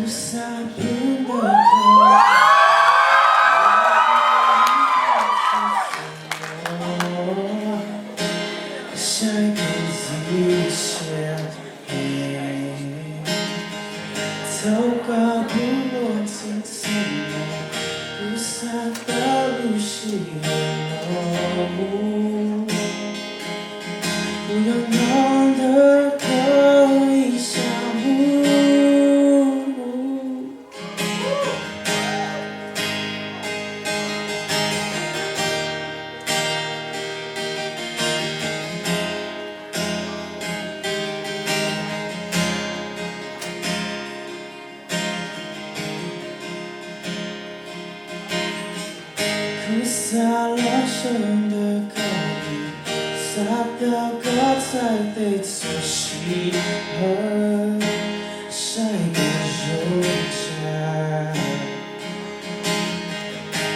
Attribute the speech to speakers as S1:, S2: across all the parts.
S1: 下一个一切走过不落层层不散的路是落幕，不要弄得可以下幕。哭洒了生的高低，洒掉刚才的粗细和下一个柔渣，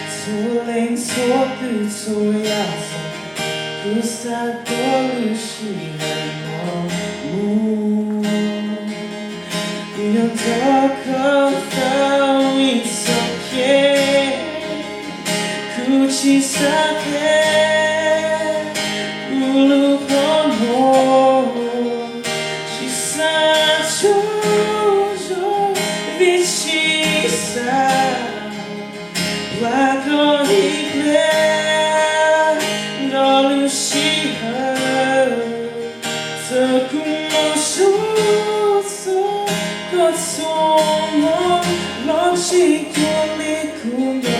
S1: 错零错对错压错，哭洒多路是落幕，不用多可到一层天。哭泣洒开，不露荒漠，去洒出肉比起洒，来过一遍，道路西河，这苦梦数错，可从梦浪迹多离苦有。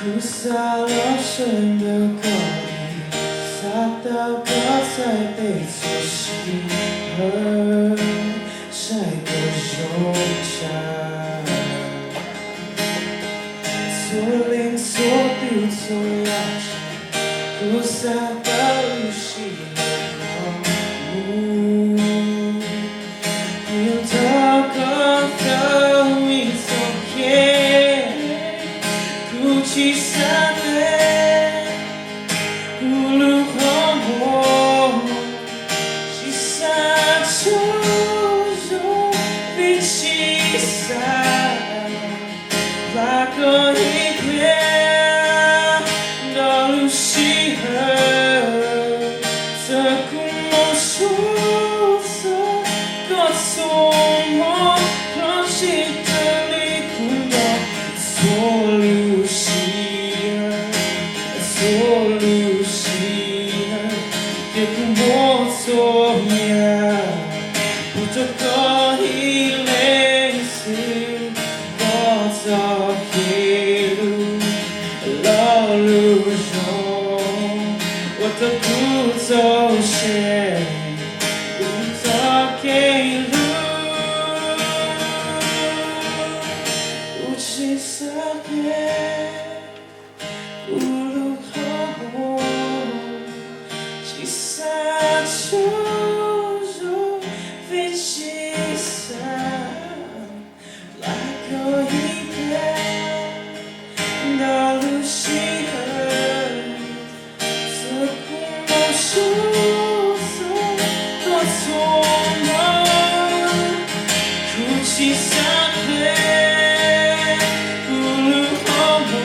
S1: 哭洒了生的高低，洒到刚才被错细和下一个柔渣，错零错对错压差，哭洒到路是落幕，不用多高的一层天。哭泣洒开，不露荒漠，去洒出肉比起洒，来过一遍，道路西河，这苦梦数错，可从梦浪迹的离苦到错流。错路西也不摸索呀，不就可以类似我走一路老路中，我的不走线，不走给路，不去撒别。不露荒漠，去洒出肉比起洒，来过一遍，道路西河，这苦梦数错，多匆忙，哭泣洒开，不露荒漠。